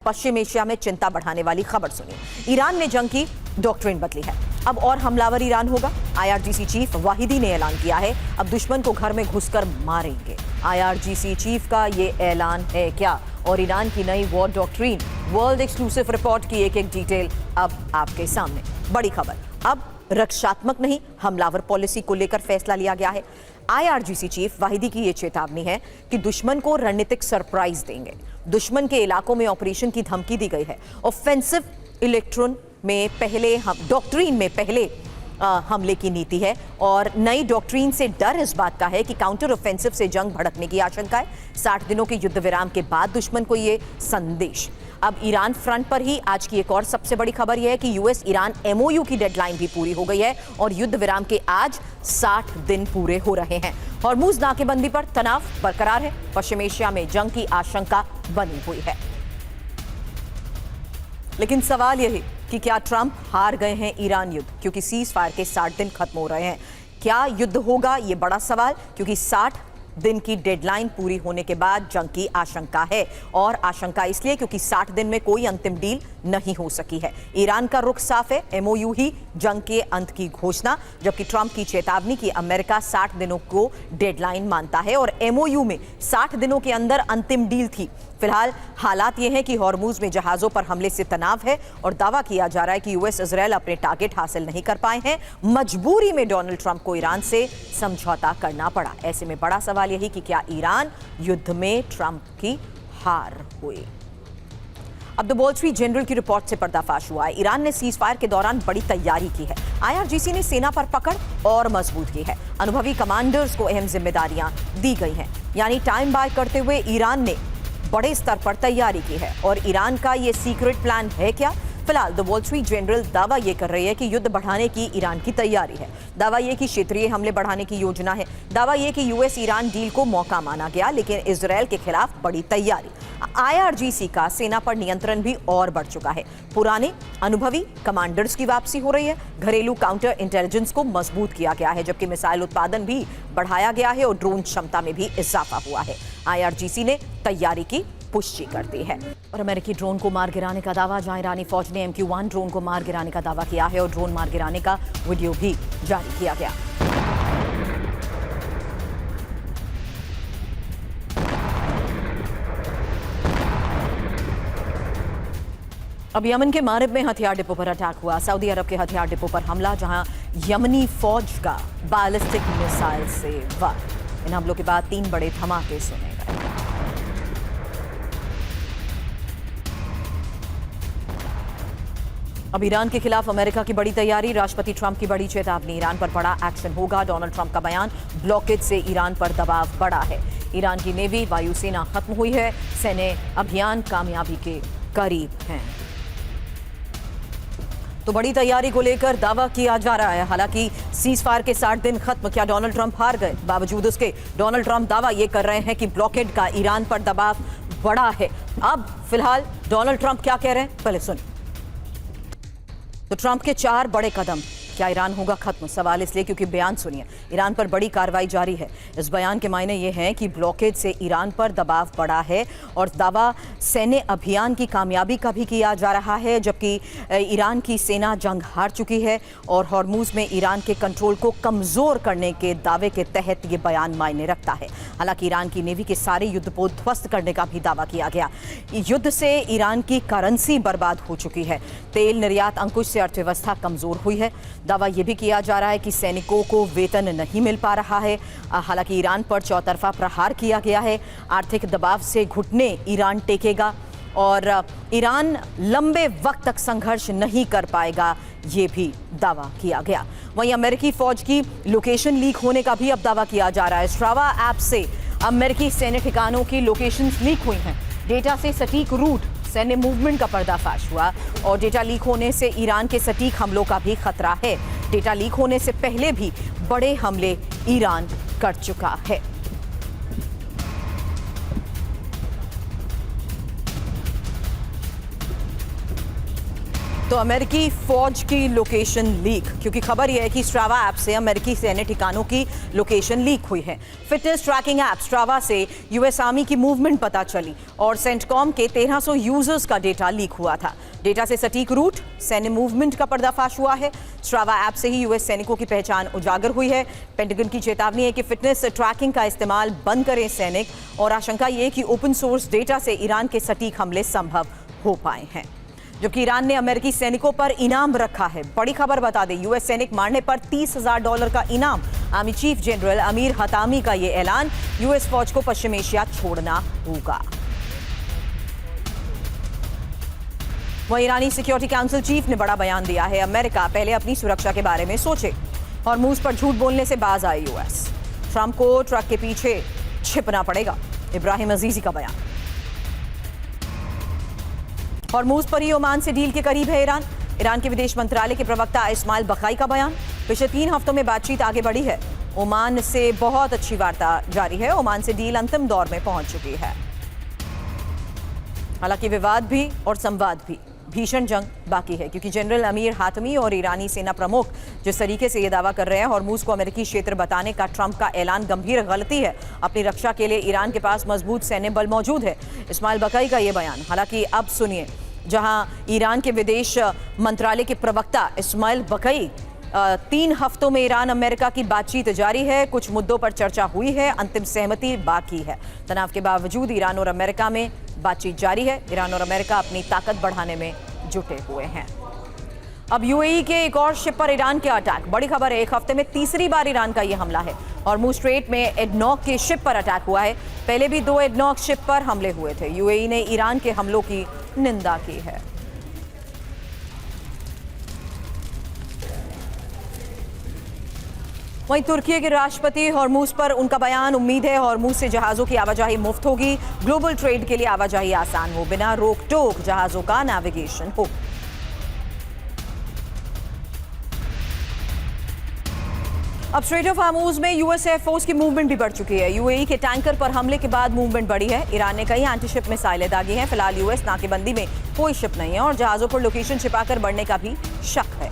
पश्चिम Asia में चिंता बढ़ाने वाली खबर सुनी। ईरान ने जंग की डॉक्ट्रिन बदली है। अब और हमलावर ईरान होगा। आईआरजीसी चीफ वाहिदी ने ऐलान किया है, अब दुश्मन को घर में घुसकर मारेंगे। आईआरजीसी चीफ का ये ऐलान है क्या, और ईरान की नई war doctrine, world exclusive report की एक एक डिटेल अब आपके सामने। बड़ी खबर, अब रक्षात्मक नहीं हमलावर पॉलिसी को लेकर फैसला लिया गया है। आईआरजीसी चीफ वाहिदी की यह चेतावनी है कि दुश्मन को रणनीतिक सरप्राइज देंगे। दुश्मन के इलाकों में ऑपरेशन की धमकी दी गई है। ऑफेंसिव इलेक्ट्रॉन में पहले डॉक्ट्रीन में पहले हमले की नीति है, और नई डॉक्ट्रीन से डर इस बात का है कि काउंटर ऑफेंसिव से जंग भड़कने की आशंका है। 60 दिनों के युद्ध विराम के बाद दुश्मन को ये संदेश। अब ईरान फ्रंट पर ही आज की एक और सबसे बड़ी खबर यह है कि यूएस ईरान एमओयू की डेडलाइन भी पूरी हो गई है और युद्ध विराम के आज 60 दिन पूरे हो रहे हैं। हॉर्मुज नाकेबंदी पर तनाव बरकरार है। पश्चिम एशिया में जंग की आशंका बनी हुई है। लेकिन सवाल यही कि क्या ट्रंप हार गए हैं ईरान युद्ध, क्योंकि सीज फायर के 60 दिन खत्म हो रहे हैं। क्या युद्ध होगा, ये बड़ा सवाल, क्योंकि 60 दिन की डेडलाइन पूरी होने के बाद जंग की आशंका है। और आशंका इसलिए क्योंकि 60 दिन में कोई अंतिम डील नहीं हो सकी है। ईरान का रुख साफ है, एमओयू ही जंग के अंत की घोषणा, जबकि ट्रंप की चेतावनी कि अमेरिका 60 दिनों को डेडलाइन मानता है और एमओयू में 60 दिनों के अंदर अंतिम डील थी। फिलहाल हालात ये हैं कि हॉर्मुज में जहाजों पर हमले से तनाव है और दावा किया जा रहा है कि यूएस इजराइल अपने टारगेट हासिल नहीं कर पाए हैं। मजबूरी में डोनाल्ड ट्रंप को ईरान से समझौता करना पड़ा। ऐसे में बड़ा सवाल यही कि क्या ईरान युद्ध में ट्रंप की हार हुई। अब द वॉल स्ट्रीट जर्नल की रिपोर्ट से पर्दाफाश हुआ है, ईरान ने सीज फायर के दौरान बड़ी तैयारी की है। आईआरजीसी ने सेना पर पकड़ और मजबूत की है। अनुभवी कमांडर्स को अहम जिम्मेदारियां दी गई हैं, यानी टाइम बाय करते हुए ईरान ने बड़े स्तर पर तैयारी की है। और ईरान का ये सीक्रेट प्लान है क्या? फिलहाल द वॉल स्ट्रीट जर्नल दावा ये कर रही है कि युद्ध बढ़ाने की ईरान की तैयारी है। दावा ये कि क्षेत्रीय हमले बढ़ाने की योजना है। दावा ये कि यूएस ईरान डील को मौका माना गया, लेकिन इजराइल के खिलाफ बड़ी तैयारी। आईआरजीसी का सेना पर नियंत्रण भी और बढ़ चुका है। पुराने अनुभवी कमांडर्स की वापसी हो रही है। घरेलू काउंटर इंटेलिजेंस को मजबूत किया गया है, जबकि मिसाइल उत्पादन भी बढ़ाया गया है और ड्रोन क्षमता में भी इजाफा हुआ है। आईआरजीसी ने तैयारी की पुष्टि कर दी है। और अमेरिकी ड्रोन को मार गिराने का दावा, जहां ईरानी फौज ने MQ-1 ड्रोन को मार गिराने का दावा किया है और ड्रोन मार गिराने का वीडियो भी जारी किया गया। अब यमन के मारिब में हथियार डिपो पर अटैक हुआ। सऊदी अरब के हथियार डिपो पर हमला, जहां यमनी फौज का बैलिस्टिक मिसाइल से वार। इन हमलों के बाद 3 बड़े धमाके सुने गए। अब ईरान के खिलाफ अमेरिका की बड़ी तैयारी, राष्ट्रपति ट्रंप की बड़ी चेतावनी, ईरान पर बड़ा एक्शन होगा। डोनाल्ड ट्रंप का बयान, ब्लॉकेज से ईरान पर दबाव बढ़ा है। ईरान की नेवी वायुसेना खत्म हुई है। सैन्य अभियान कामयाबी के करीब हैं। तो बड़ी तैयारी को लेकर दावा किया जा रहा है। हालांकि सीज फायर के 60 दिन खत्म, क्या डोनाल्ड ट्रंप हार गए? बावजूद उसके डोनाल्ड ट्रंप दावा ये कर रहे हैं कि ब्लॉकेड का ईरान पर दबाव बढ़ा है। अब फिलहाल डोनाल्ड ट्रंप क्या कह रहे हैं, पहले सुनिए। तो ट्रंप के 4 बड़े कदम, क्या ईरान होगा खत्म? सवाल इसलिए क्योंकि बयान सुनिए, ईरान पर बड़ी कार्रवाई जारी है। इस बयान के मायने ये हैं कि ब्लॉकेज से ईरान पर दबाव बढ़ा है और दावा सैन्य अभियान की कामयाबी का भी किया जा रहा है, जबकि ईरान की सेना जंग हार चुकी है और हॉर्मुज में ईरान के कंट्रोल को कमजोर करने के दावे के तहत ये बयान मायने रखता है। हालांकि ईरान की नेवी के सारे युद्धपोत ध्वस्त करने का भी दावा किया गया। युद्ध से ईरान की करेंसी बर्बाद हो चुकी है। तेल निर्यात अंकुश से अर्थव्यवस्था कमजोर हुई है। दावा यह भी किया जा रहा है कि सैनिकों को वेतन नहीं मिल पा रहा है। हालांकि ईरान पर चौतरफा प्रहार किया गया है। आर्थिक दबाव से घुटने ईरान टेकेगा और ईरान लंबे वक्त तक संघर्ष नहीं कर पाएगा, ये भी दावा किया गया। वहीं अमेरिकी फौज की लोकेशन लीक होने का भी अब दावा किया जा रहा है। स्ट्रावा ऐप से अमेरिकी सैन्य ठिकानों की लोकेशंस लीक हुई हैं। डेटा से सटीक रूट, सैन्य मूवमेंट का पर्दाफाश हुआ और डेटा लीक होने से ईरान के सटीक हमलों का भी खतरा है। डेटा लीक होने से पहले भी बड़े हमले ईरान कर चुका है। तो अमेरिकी फौज की लोकेशन लीक, क्योंकि खबर यह है कि स्ट्रावा ऐप से अमेरिकी सैन्य ठिकानों की लोकेशन लीक हुई है। फिटनेस ट्रैकिंग ऐप स्ट्रावा से यूएस आर्मी की मूवमेंट पता चली और सेंटकॉम के 1300 यूजर्स का डेटा लीक हुआ था। डेटा से सटीक रूट, सैन्य मूवमेंट का पर्दाफाश हुआ है। स्ट्रावा ऐप से ही यूएस सैनिकों की पहचान उजागर हुई है। पेंटागन की चेतावनी है कि फिटनेस ट्रैकिंग का इस्तेमाल बंद करें सैनिक, और आशंका ये कि ओपन सोर्स डेटा से ईरान के सटीक हमले संभव हो पाए हैं। जबकि ईरान ने अमेरिकी सैनिकों पर इनाम रखा है। बड़ी खबर बता दें, यूएस सैनिक मारने पर $30,000 का इनाम। Army chief general Amir Hatami का ये ऐलान, यूएस फौज को पश्चिम एशिया छोड़ना होगा। वहीं ईरानी सिक्योरिटी काउंसिल चीफ ने बड़ा बयान दिया है। अमेरिका पहले अपनी सुरक्षा के बारे में सोचे। हॉर्मूज पर झूठ बोलने से बाज आए यूएस। ट्रंप को ट्रक के पीछे छिपना पड़ेगा, इब्राहिम अजीजी का बयान। हॉर्मूज पर ही ओमान से डील के करीब है ईरान। ईरान के विदेश मंत्रालय के प्रवक्ता इस्माइल बकाई का बयान, पिछले 3 हफ्तों में बातचीत आगे बढ़ी है। ओमान से बहुत अच्छी वार्ता जारी है। ओमान से डील अंतिम दौर में पहुंच चुकी है। हालांकि विवाद भी और संवाद भी, भीषण जंग बाकी है, क्योंकि जनरल अमीर हातमी और ईरानी सेना प्रमुख जिस तरीके से ये दावा कर रहे हैं हॉर्मूज को अमेरिकी क्षेत्र बताने का ट्रंप का ऐलान गंभीर गलती है। अपनी रक्षा के लिए ईरान के पास मजबूत सैन्य बल मौजूद है, इस्माइल बकाई का ये बयान। हालांकि अब सुनिए, जहां ईरान के विदेश मंत्रालय के प्रवक्ता इस्माइल बकाई 3 हफ्तों में ईरान अमेरिका की बातचीत जारी है। कुछ मुद्दों पर चर्चा हुई है, अंतिम सहमति बाकी है। तनाव के बावजूद ईरान और अमेरिका में बातचीत जारी है। ईरान और अमेरिका अपनी ताकत बढ़ाने में जुटे हुए हैं। अब यूएई के एक और शिप पर ईरान के अटैक, बड़ी खबर है। 1 हफ्ते में तीसरी बार ईरान का यह हमला है। हॉर्मूज स्ट्रेट में एडनॉक के शिप पर अटैक हुआ है। पहले भी 2 एडनॉक शिप पर हमले हुए थे। यूएई ने ईरान के हमलों की निंदा की है। वहीं तुर्की के राष्ट्रपति हॉर्मूज पर उनका बयान, उम्मीद है हॉर्मूज से जहाजों की आवाजाही मुफ्त होगी, ग्लोबल ट्रेड के लिए आवाजाही आसान हो, बिना रोक टोक जहाजों का नेविगेशन हो। अब स्ट्रेट ऑफ हॉर्मूज में यूएस एयरफोर्स की मूवमेंट भी बढ़ चुकी है। यूएई के टैंकर पर हमले के बाद मूवमेंट बढ़ी है। ईरान ने कई एंटीशिप मिसाइलें दागी हैं। फिलहाल यूएस नाकेबंदी में कोई शिप नहीं है और जहाजों पर लोकेशन छिपाकर बढ़ने का भी शक है।